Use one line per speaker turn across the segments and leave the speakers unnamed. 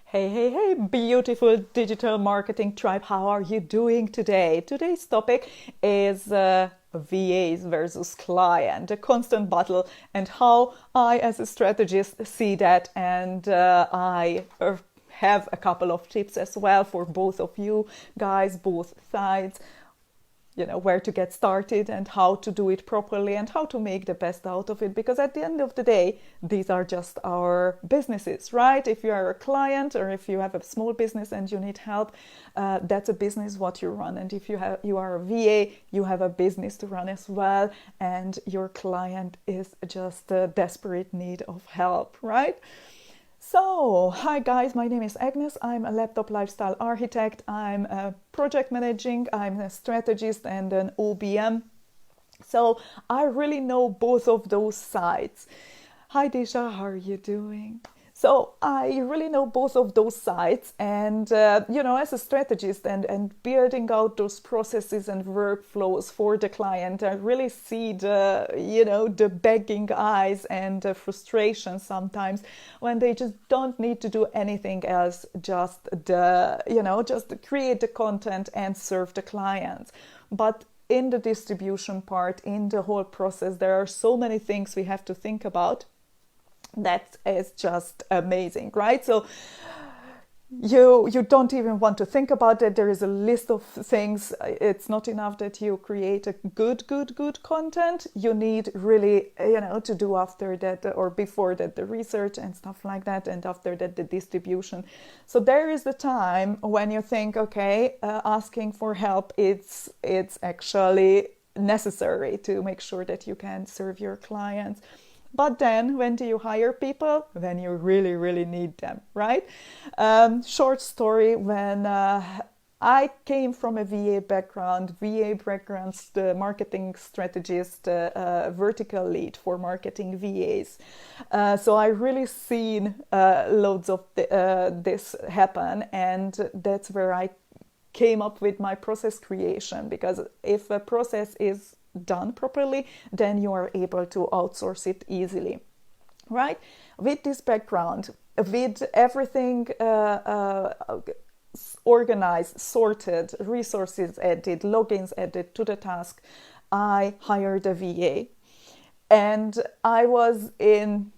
Hey, hey, hey, beautiful digital marketing tribe. How are you doing today? Today's topic is VAs versus client, a constant battle, and how I, as a strategist, see that. And I have a couple of tips as well for both of you guys, both sides, where to get started and how to do it properly and how to make the best out of it, because at the end of the day these are just our businesses, right? If you are a client or if you have a small business and you need help, that's a business what you run. And if you are a VA, you have a business to run as well, and your client is just a desperate need of help, right? So, hi guys, my name is Agnes. I'm a laptop lifestyle architect. I'm a project managing, I'm a strategist and an OBM. So, I really know both of those sides. Hi Disha, how are you doing? So I really know both of those sides, and as a strategist and building out those processes and workflows for the client, I really see the begging eyes and the frustration sometimes when they just don't need to do anything else, just create the content and serve the clients. But in the distribution part, in the whole process, there are so many things we have to think about. That is just amazing, right? So you don't even want to think about it. There is a list of things. It's not enough that you create a good content. You need really, to do after that or before that the research and stuff like that, and after that the distribution. So there is the time when you think, okay, asking for help, it's actually necessary to make sure that you can serve your clients. But then when do you hire people? When you really, really need them, right? Short story, when I came from a VA background, the marketing strategist, vertical lead for marketing VAs. So I really seen loads of this happen, and that's where I came up with my process creation, because if a process is done properly, then you are able to outsource it easily, right? With this background, with everything organized, sorted, resources added, logins added to the task, I hired a VA. And I was in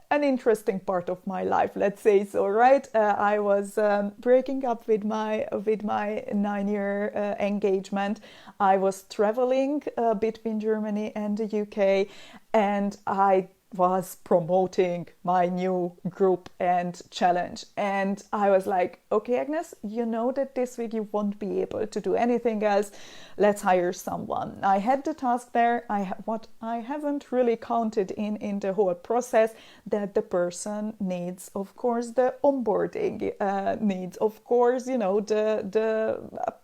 an interesting part of my life, let's say so, right? I was breaking up with my 9-year engagement. I was traveling between Germany and the UK, and I was promoting my new group and challenge. And I was like, okay, Agnes, you know that this week you won't be able to do anything else. Let's hire someone. I had the task there. What I haven't really counted in the whole process, that the person needs, of course, the onboarding, needs, of course, the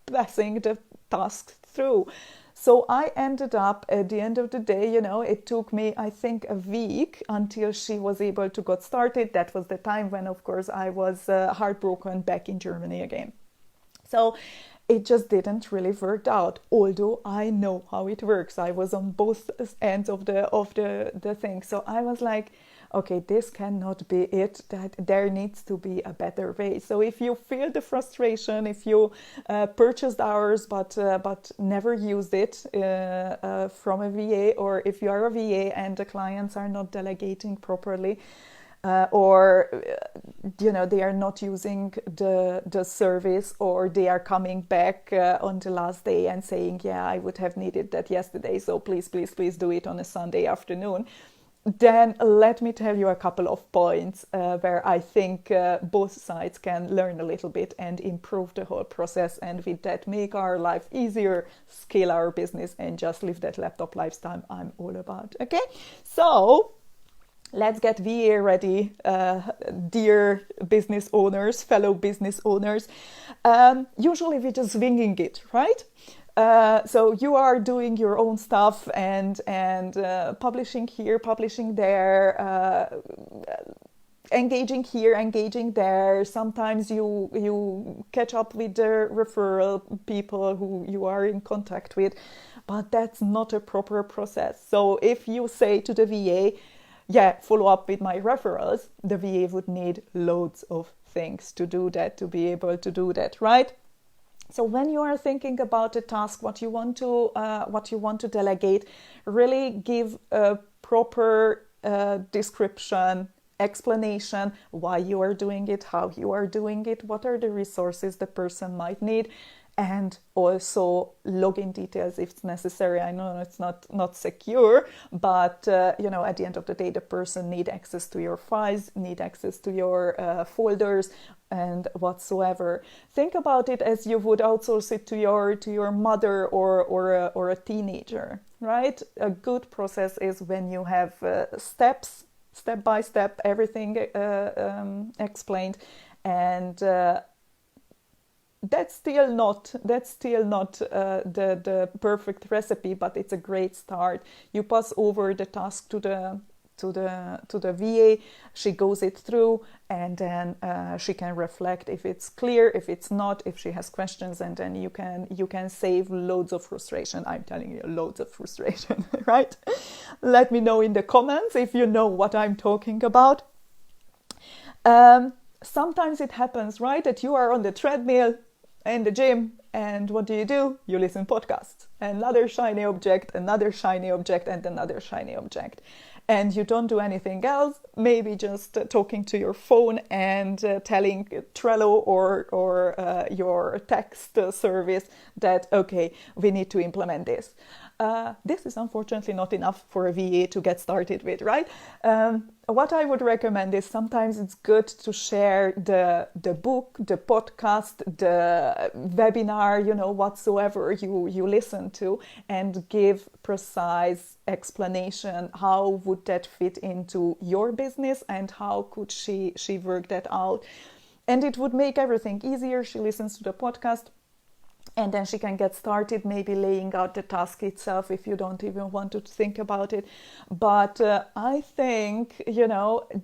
passing the task through. So I ended up, at the end of the day, it took me, I think, a week until she was able to get started. That was the time when, of course, I was heartbroken back in Germany again. So it just didn't really work out, although I know how it works. I was on both ends of the thing. So I was like, okay, this cannot be it, that there needs to be a better way. So if you feel the frustration, if you purchased hours but never used it from a VA, or if you are a VA and the clients are not delegating properly, or they are not using the service, or they are coming back on the last day and saying, yeah, I would have needed that yesterday, so please do it on a Sunday afternoon, then let me tell you a couple of points where I think both sides can learn a little bit and improve the whole process, and with that make our life easier, scale our business, and just live that laptop lifestyle I'm all about. Okay, so let's get VA ready, dear business owners, fellow business owners. Usually we're just winging it, right? So you are doing your own stuff and publishing here, publishing there, engaging here, engaging there. Sometimes you catch up with the referral people who you are in contact with, but that's not a proper process. So if you say to the VA, follow up with my referrals, the VA would need loads of things to do that, to be able to do that, right? So when you are thinking about a task, what you want to delegate, really give a proper description, explanation, why you are doing it, how you are doing it, what are the resources the person might need, and also login details if it's necessary. I know it's not secure, but at the end of the day, the person need access to your files, need access to your folders and whatsoever. Think about it as you would outsource it to your mother or a teenager, right? A good process is when you have steps, step by step, everything explained, and that's still not the perfect recipe, but it's a great start. You pass over the task to the VA. She goes it through, and then she can reflect if it's clear, if it's not, if she has questions, and then you can save loads of frustration. I'm telling you, loads of frustration, right? Let me know in the comments if you know what I'm talking about. Sometimes it happens, right, that you are on the treadmill in the gym, and what do? You listen podcasts. Another shiny object, and another shiny object. And you don't do anything else, maybe just talking to your phone and telling Trello or your text service that, okay, we need to implement this. This is unfortunately not enough for a VA to get started with, right? What I would recommend is sometimes it's good to share the book, the podcast, the webinar, whatsoever you listen to, and give precise explanation. How would that fit into your business, and how could she work that out? And it would make everything easier. She listens to the podcast, and then she can get started, maybe laying out the task itself if you don't even want to think about it. But I think,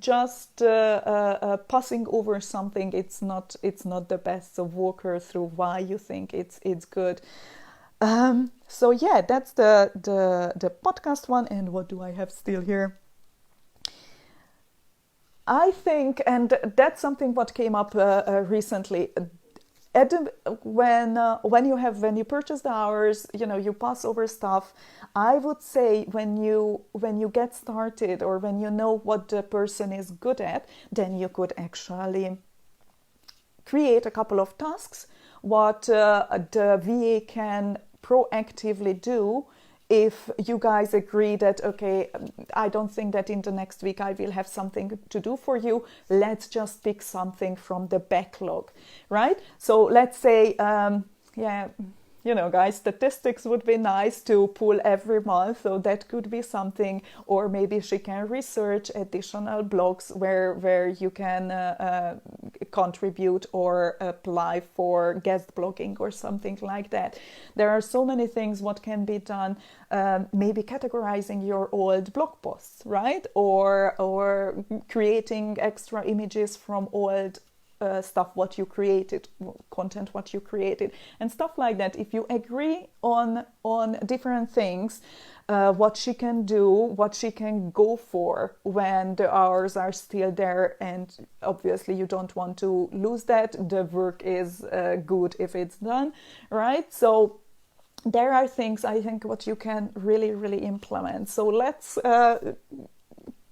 just passing over something, it's not the best. So walk her through why you think it's good. So yeah, that's the podcast one. And what do I have still here? I think, and that's something what came up recently. When you purchase the hours, you pass over stuff. I would say when you get started, or when you know what the person is good at, then you could actually create a couple of tasks what the VA can proactively do. If you guys agree that, okay, I don't think that in the next week I will have something to do for you, let's just pick something from the backlog, right? So let's say, guys, statistics would be nice to pull every month, so that could be something. Or maybe she can research additional blogs where you can contribute or apply for guest blogging or something like that. There are so many things what can be done. Maybe categorizing your old blog posts, right? Or creating extra images from old stuff what you created, content what you created, and stuff like that. If you agree on different things, what she can do, what she can go for when the hours are still there, and obviously you don't want to lose that. The work is good if it's done, right? So there are things I think what you can really, really implement. So let's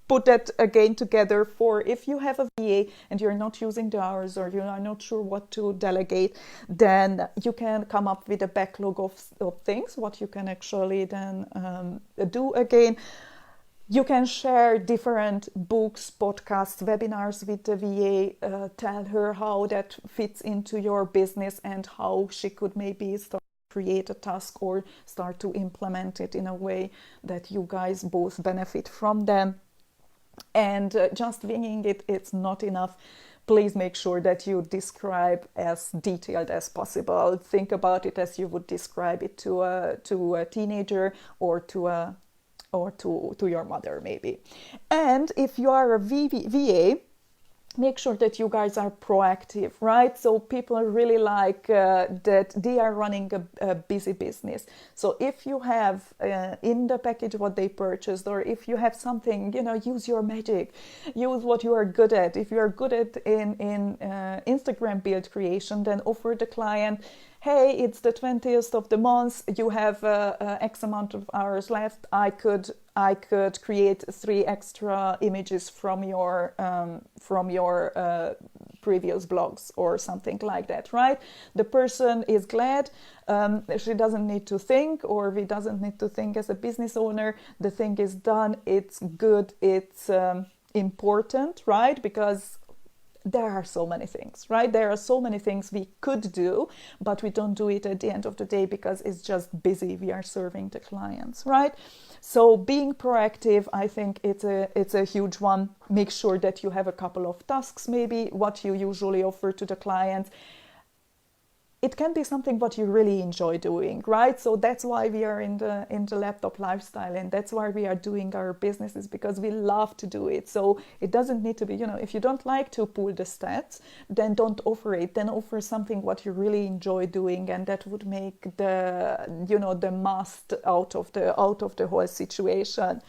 put that again together. For if you have a VA and you're not using the hours, or you are not sure what to delegate, then you can come up with a backlog of things what you can actually then do again. You can share different books, podcasts, webinars with the VA, tell her how that fits into your business and how she could maybe start create a task or start to implement it in a way that you guys both benefit from them. And just winging it's not enough. Please make sure that you describe as detailed as possible. Think about it as you would describe it to a teenager, or to your mother maybe. And if you are a VA, make sure that you guys are proactive, right? So people really like that they are running a busy business. So if you have in the package what they purchased, or if you have something, use your magic, use what you are good at. If you are good at in Instagram build creation, then offer the client, hey, it's the 20th of the month, you have X amount of hours left, I could create 3 extra images from your previous blogs or something like that, right? The person is glad. She doesn't need to think, or we doesn't need to think as a business owner. The thing is done. It's good. It's important, right? Because there are so many things, right? There are so many things we could do, but we don't do it at the end of the day because it's just busy. We are serving the clients, right? So being proactive, I think it's a huge one. Make sure that you have a couple of tasks, maybe what you usually offer to the clients. It can be something what you really enjoy doing, right? So that's why we are in the laptop lifestyle, and that's why we are doing our businesses, because we love to do it. So it doesn't need to be, if you don't like to pull the stats, then don't offer it. Then offer something what you really enjoy doing, and that would make the must out of the whole situation.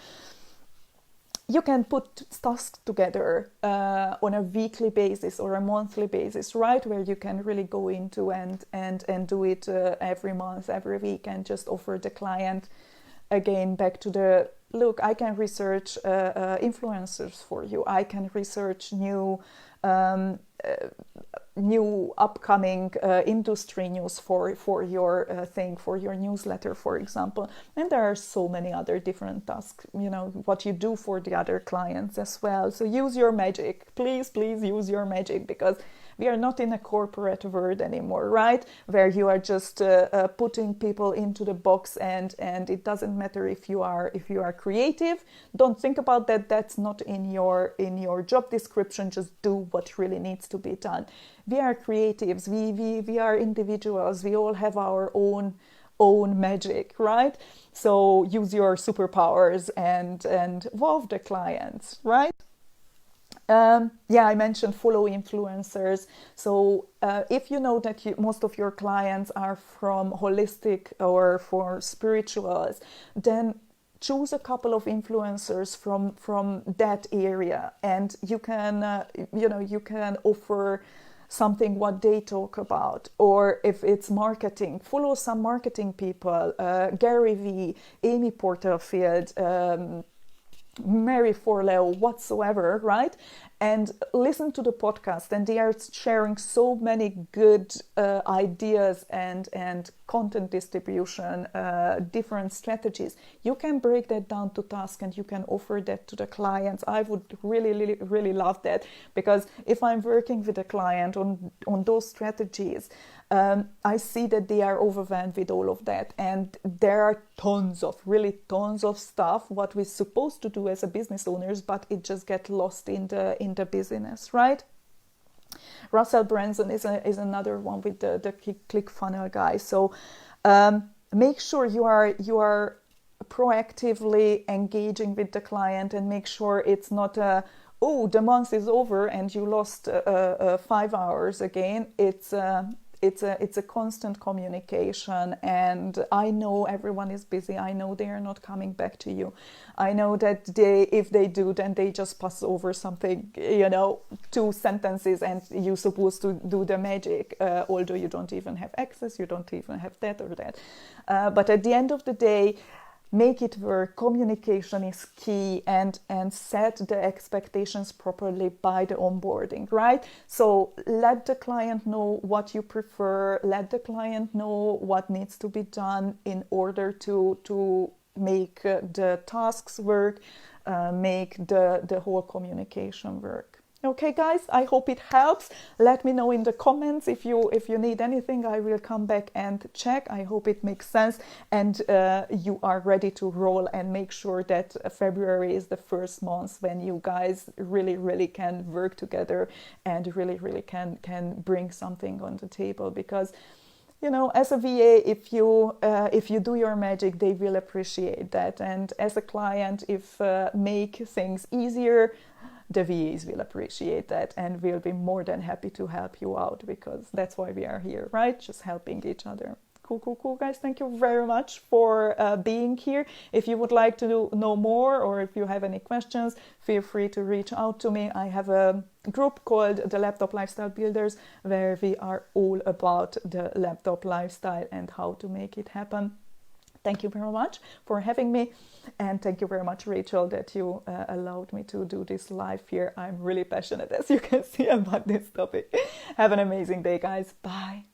You can put tasks together on a weekly basis or a monthly basis, right? Where you can really go into and do it every month, every week, and just offer the client, again, back to the, look, I can research influencers for you. I can research new upcoming industry news for your thing, for your newsletter, for example. And there are so many other different tasks, what you do for the other clients as well. So use your magic. Please use your magic, because we are not in a corporate world anymore, right? Where you are just putting people into the box, and it doesn't matter if you are creative. Don't think about that. That's not in your job description. Just do what really needs to be done. We are creatives. We are individuals. We all have our own magic, right? So use your superpowers and wow the clients, right? I mentioned follow influencers. So if you know that most of your clients are from holistic or for spirituals, then choose a couple of influencers from that area, and you can you can offer something what they talk about. Or if it's marketing, follow some marketing people, Gary Vee, Amy Porterfield, Mary Forleo, whatsoever, right? And listen to the podcast, and they are sharing so many good ideas and content distribution, different strategies. You can break that down to tasks, and you can offer that to the clients. I would really love that, because if I'm working with a client on those strategies, I see that they are overwhelmed with all of that, and there are tons of stuff what we're supposed to do as a business owners, but it just gets lost in the business, right? Russell Brunson is another one with the ClickFunnels guy. So make sure you are proactively engaging with the client, and make sure it's not the month is over and you lost 5 hours again. It's a constant communication, and I know everyone is busy. I know they are not coming back to you. I know that if they do, then they just pass over something, 2 sentences, and you're supposed to do the magic, although you don't even have access, you don't even have that or that. But at the end of the day, make it work. Communication is key, and set the expectations properly by the onboarding, right? So let the client know what you prefer, let the client know what needs to be done in order to make the tasks work, make the whole communication work. Okay, guys, I hope it helps. Let me know in the comments if you need anything. I will come back and check. I hope it makes sense, and you are ready to roll, and make sure that February is the first month when you guys really can work together and really can bring something on the table. Because as a VA, if you do your magic, they will appreciate that. And as a client, if make things easier, the VAs will appreciate that and will be more than happy to help you out, because that's why we are here, right? Just helping each other. Cool, guys. Thank you very much for being here. If you would like to know more, or if you have any questions, feel free to reach out to me. I have a group called the Laptop Lifestyle Builders, where we are all about the laptop lifestyle and how to make it happen. Thank you very much for having me, and thank you very much, Rachel, that you allowed me to do this live here. I'm really passionate, as you can see, about this topic. Have an amazing day, guys. Bye.